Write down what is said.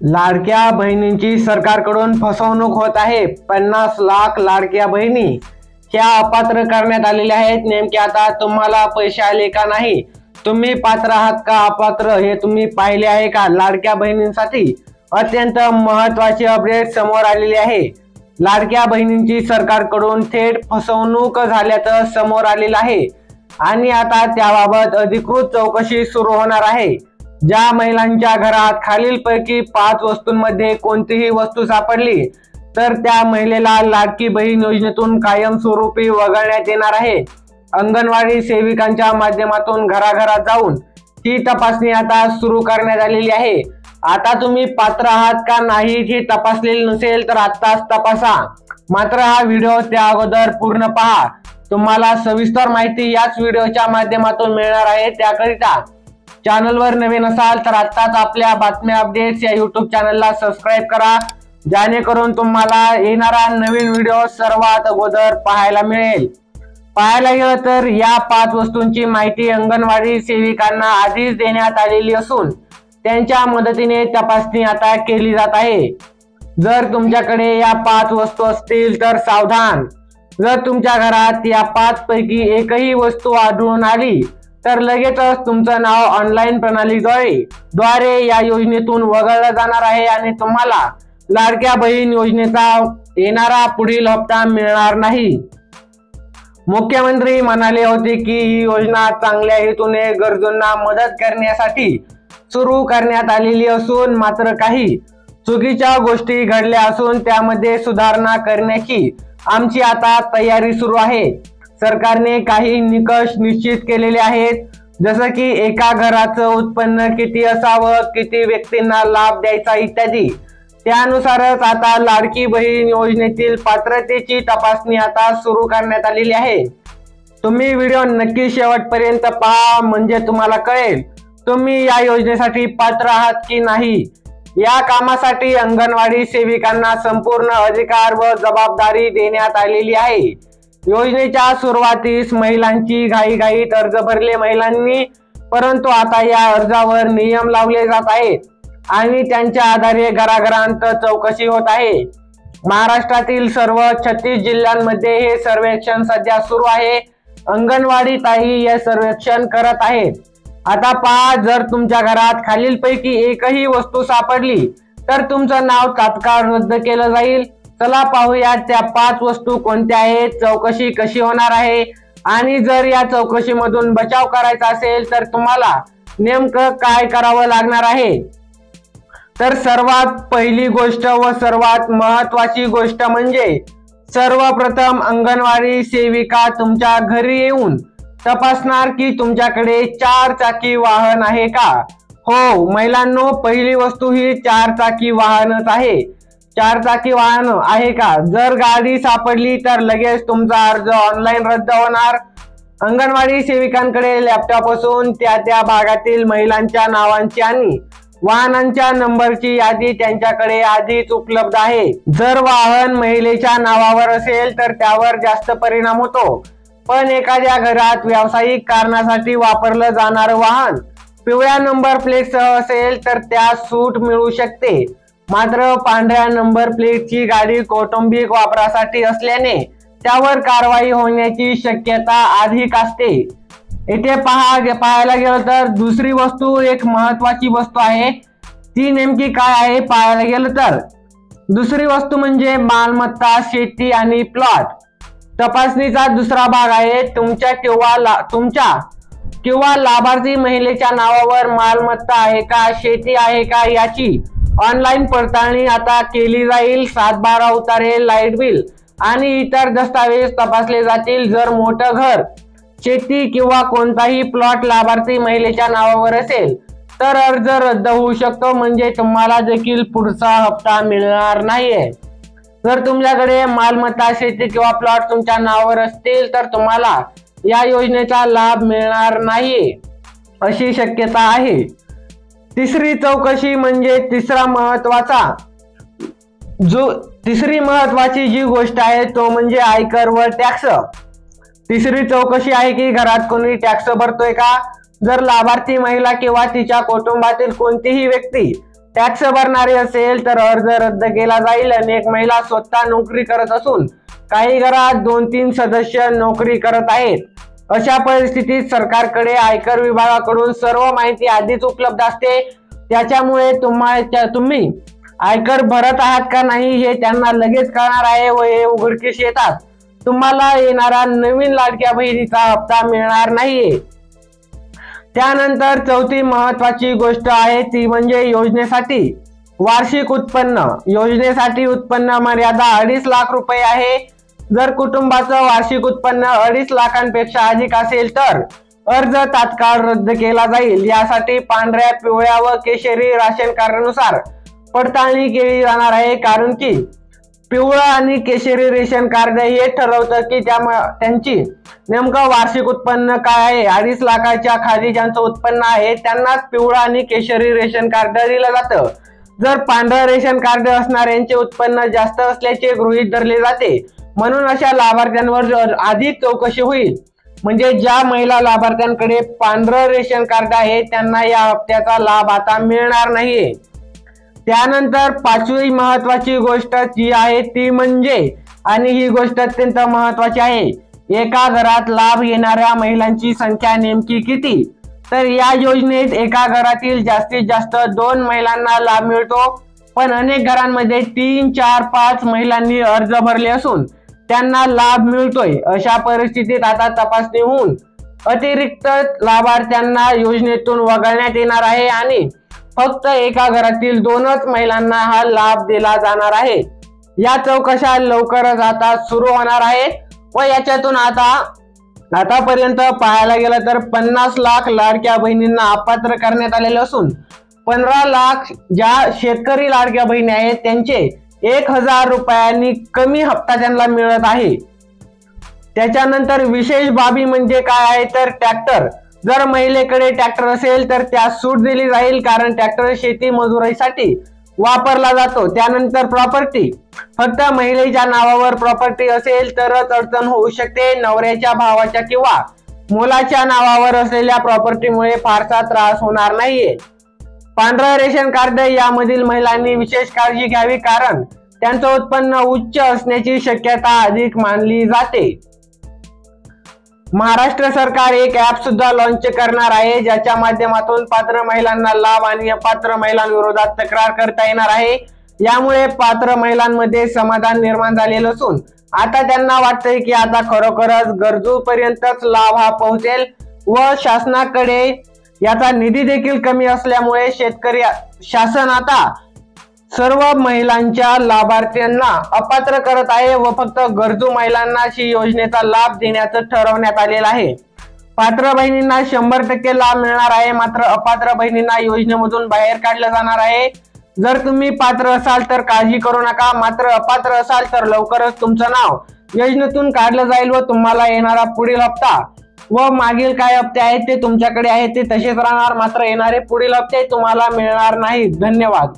लाडक्या बहिणींची सरकारकडून फसवणूक होत आहे। 50 लाख लाडक्या बहिणी ह्या अपात्र करण्यात आलेल्या आहेत। नेमके आता तुम्हाला पैसे आले का नाही, तुम्ही पात्र आहात का अपात्र, हे तुम्ही पाहिले आहे का? लाडक्या बहिणींसाठी अत्यंत महत्त्वाची अपडेट समोर आलेली आहे। लाडक्या बहिणींची सरकारकडून थेट फसवणूक झाल्याचं समोर आलेलं आहे आणि आता त्याबाबत अधिकृत चौकशी सुरू होणार आहे। ज्या महिलांच्या घरात खालीलपैकी 5 वस्तूंमध्ये कोणतीही वस्तू सापडली तर त्या महिलेला लाडकी बहीण योजनेतून कायमस्वरूपी वगळण्यात येणार आहे। अंगणवाडी सेविकांच्या माध्यमातून घराघरात जाऊन ही तपासणी आता सुरू करण्यात आलेली आहे। आता तुम्ही पात्र आहात का नाही हे तपासलेले नसेल तर आत्ताच तपासा। मात्र हा व्हिडिओ त्या अगोदर पूर्ण पहा, तुम्हाला सविस्तर माहिती याच व्हिडिओच्या माध्यमातून मिळणार आहे। त्याकरिता चॅनलवर नवीन असाल तर आत्ताच आपल्या बातम्या अपडेट्स या YouTube चॅनलला सबस्क्राइब करा, जेणेकरून तुम्हाला येणारा नवीन व्हिडिओ सर्वात अगोदर पाहायला मिळेल। पाहायला गेलं तर या 5 वस्तूंची माहिती अंगणवाडी सेविकांना आधीच देण्यात आलेली असून त्यांच्या मदतीने तपासणी आता केली जात आहे। जर तुमच्याकडे या 5 वस्तू असतील तर सावधान। जर तुमच्या घरात या 5 पैकी एकही वस्तू आढळून आली तर लगेचच तुमचं नाव ऑनलाईन प्रणालीद्वारे या योजनेतून वगळलं जाणार आहे आणि तुम्हाला लाडक्या बहीण योजनेचा येणारा पुढील हप्ता मिळणार नाही। मुख्यमंत्री म्हणाले होते की ही योजना चांगल्या हेतूने गरजूंना मदत करण्यासाठी सुरू करण्यात आलेली असून मात्र काही चुकीच्या गोष्टी घडल्या असून त्यामध्ये सुधारणा करण्याची आमची आता तयारी सुरू आहे। सरकारने काही निकष निश्चित केलेले आहेत, जसं की एका घराचं उत्पन्न किती असावं, किती व्यक्तींना लाभ द्यायचा इत्यादी। त्यानुसारच आता लाडकी बहीण योजनेतील पात्रतेची तपासणी आता सुरू करण्यात आलेली आहे। तुम्ही व्हिडिओ नक्की शेवटपर्यंत पहा, म्हणजे तुम्हाला कळेल तुम्ही या योजनेसाठी पात्र आहात की नाही। या कामासाठी अंगणवाडी सेविकांना संपूर्ण अधिकार व जबाबदारी देण्यात आलेली आहे। योजनेच्या सुरुवातीस महिलांची घाईघाईत अर्ज भरले महिलांनी, परंतु आता या अर्जावर नियम लावले जात आहेत आणि त्यांच्या आधारे घराघरांत चौकशी होत आहे। महाराष्ट्रातील सर्व 36 जिल्ह्यांमध्ये हे सर्वेक्षण सध्या सुरू आहे। अंगणवाडी ताई हे सर्वेक्षण करत आहेत। आता पहा, जर तुमच्या घरात खालीलपैकी एकही वस्तू सापडली तर तुमचं नाव तात्काळ रद्द केलं जाईल। चला पाहूया त्या 5 वस्तू कोणत्या आहेत, चौकशी कशी होणार आहे आणि जर या चौकशीमधून बचाव करायचा असेल तर तुम्हाला नेमकं काय करावं लागणार आहे। तर सर्वात पहिली गोष्ट व सर्वात महत्त्वाची गोष्ट म्हणजे सर्वप्रथम अंगणवाडी सेविका तुमच्या घरी येऊन तपासणार की तुमच्याकडे 4 चाकी वाहन आहे का। हो महिलांनो, पहिली वस्तू ही 4 चाकी वाहनच आहे। 4 चाकी वाहन आहे का? जर गाडी सापडली तर लगेच तुमचा अर्ज ऑनलाईन रद्द होणार। अंगणवाडी सेविकांकडे लॅपटॉप असून त्या भागातील महिलांच्या नावांची आणि वाहनांच्या नंबरची यादी त्यांच्याकडे आधीच उपलब्ध आहे। जर वाहन महिलेच्या नावावर असेल तर त्यावर जास्त परिणाम होतो, पण एखाद्या घरात व्यावसायिक कारणासाठी वापरलं जाणारं वाहन पिवळ्या नंबर प्लेटसह असेल तर त्यास सूट मिळू शकते। मात्र पांढऱ्या नंबर प्लेटची गाडी कौटुंबिक वापरासाठी असल्याने त्यावर कारवाई होण्याची शक्यता अधिक असते। इथे पाहायला गेलं तर दुसरी वस्तू एक महत्त्वाची वस्तू आहे, ती नेमकी काय आहे पाहायला गेलं तर दुसरी वस्तू म्हणजे मालमत्ता, शेती आणि प्लॉट। तपासणीचा दुसरा भाग आहे तुमच्या किंवा लाभार्थी महिलेच्या नावावर मालमत्ता आहे का, शेती आहे का याची ऑनलाईन पडताळणी आता केली जाईल। 7/12 उतारे, लाईट बिल आणि इतर दस्तावेज तपासले जातील। जर मोठं घर, शेती किंवा कोणताही प्लॉट लाभार्थी महिलेच्या नावावर असेल तर अर्ज रद्द होऊ शकतो, म्हणजे तुम्हाला देखील पुढचा हप्ता मिळणार नाहीये। जर तुमच्याकडे मालमत्ता, शेती किंवा प्लॉट तुमच्या नावावर असतील तर तुम्हाला या योजनेचा लाभ मिळणार नाही अशी शक्यता आहे। तिसरी चौकशी म्हणजे तिसरी महत्त्वाची जी गोष्ट आहे तो म्हणजे आयकर व टॅक्स। तिसरी चौकशी आहे की घरात कोणी टॅक्स भरतोय का। जर लाभार्थी महिला किंवा तिच्या कुटुंबातील कोणतीही व्यक्ती टॅक्स भरणारे असेल तर अर्ज रद्द केला जाईल। अनेक महिला स्वतः नोकरी करत असून काही घरात 2-3 सदस्य नोकरी करत आहेत। अशा परिस्थितीत सरकारकडे आयकर विभागाकडून सर्व माहिती आधीच उपलब्ध असते। त्याच्यामुळे तुम्ही आयकर भरत आहात का नाही हे त्यांना लगेच कळणार आहे व हे उघडकीस येतात तुम्हाला येणारा नवीन लाडक्या बहिणीचा हप्ता मिळणार नाहीये। त्यानंतर चौथी महत्वाची गोष्ट आहे ती म्हणजे योजनेसाठी वार्षिक उत्पन्न। योजनेसाठी उत्पन्न मर्यादा 2.5 लाख रुपये आहे। जर कुटुंबाचं वार्षिक उत्पन्न 2.5 लाखांपेक्षा अधिक असेल तर अर्ज तात्काळ रद्द केला जाईल। यासाठी पांढऱ्या, पिवळ्या व केशरी राशन कार्डानुसार पडताळणी केली जाणार आहे, कारण की पिवळं आणि केशरी रेशन कार्ड हे ठरवतं की त्यांची नेमकं वार्षिक उत्पन्न काय आहे। 2.5 लाखाच्या खाली ज्यांचं उत्पन्न आहे त्यांनाच पिवळं आणि केशरी रेशन कार्ड दिलं जातं। जर पांढरं रेशन कार्ड असणाऱ्यांचे उत्पन्न जास्त असल्याचे गृहीत धरले जाते, म्हणून अशा लाभार्थ्यांवर अधिक चौकशी होईल। म्हणजे ज्या महिला लाभार्थ्यांकडे पांढरं रेशन कार्ड आहे त्यांना या हप्त्याचा लाभ आता मिळणार नाहीये। त्यानंतर पाचवी महत्वाची गोष्ट जी आहे ती म्हणजे, आणि ही गोष्ट अत्यंत महत्वाची आहे, एका घरात लाभ घेणाऱ्या महिलांची संख्या नेमकी किती। तर या योजनेत एका घरातील जास्तीत जास्त 2 महिलांना लाभ मिळतो, पण अनेक घरांमध्ये 3, 4, 5 महिलांनी अर्ज भरले असून त्यांना लाभ मिळतोय। अशा परिस्थितीत आता तपासणी होऊन अतिरिक्त लाभार्थ्यांना योजनेतून वगळण्यात येणार आहे आणि फक्त एका घरातील 2च महिलांना हा लाभ दिला जाणार आहे। या चौकशा लवकरच आता सुरू होणार आहेत व याच्यातून आतापर्यंत पाहायला गेलं तर 50 लाख लाडक्या बहिणींना अपात्र करण्यात आलेले असून 15 लाख ज्या शेतकरी लाडक्या बहिणी आहेत त्यांचे 1000 रुपयांनी कमी हप्ता त्यांना मिळत आहे। त्याच्यानंतर विशेष बाबी म्हणजे काय आहे तर ट्रॅक्टर। जर महिलेकडे ट्रॅक्टर असेल तर त्यास सूट दिली जाईल, कारण ट्रॅक्टर शेती मजुरीसाठी वापरला जातो। त्यानंतर प्रॉपर्टी, फक्त महिलेच्या नावावर प्रॉपर्टी असेल तरच अडचण होऊ शकते। नवऱ्याच्या, भावाच्या किंवा मुलाच्या नावावर असलेल्या प्रॉपर्टीमुळे फारसा त्रास होणार नाहीये। पांढरं रेशन कार्ड यामधील महिलांनी विशेष काळजी घ्यावी, कारण त्यांचं उत्पन्न उच्च असण्याची शक्यता अधिक मानली जाते। महाराष्ट्र सरकार एक ऍप सुद्धा लॉन्च करणार आहे, ज्याच्या माध्यमातून पात्र महिलांना लाभ आणि अपात्र महिलांविरोधात तक्रार करता येणार आहे। यामुळे पात्र महिलांमध्ये समाधान निर्माण झालेलं असून आता त्यांना वाटतंय की आता खरोखरच गरजूपर्यंतच लाभ हा पोहोचेल व शासनाकडे याचा निधी देखील कमी असल्यामुळे शासन आता सर्व महिलांच्या लाभार्थ्यांना अपात्र करत आहे व फक्त गरजू महिलांना ही योजनेचा लाभ देण्याचं ठरवण्यात आलेलं आहे। पात्र बहिणींना 100% लाभ मिळणार आहे, मात्र अपात्र बहिणींना योजनेमधून बाहेर काढलं जाणार आहे। जर तुम्ही पात्र असाल तर काळजी करू नका, मात्र अपात्र असाल तर लवकरच तुमचं नाव योजनेतून काढलं जाईल व तुम्हाला येणारा पुढील हप्ता व मागील काय हप्ते आहेत ते तुमच्याकडे आहेत ते तसेच राहणार, मात्र येणारे पुढील हप्ते तुम्हाला मिळणार नाहीत। धन्यवाद।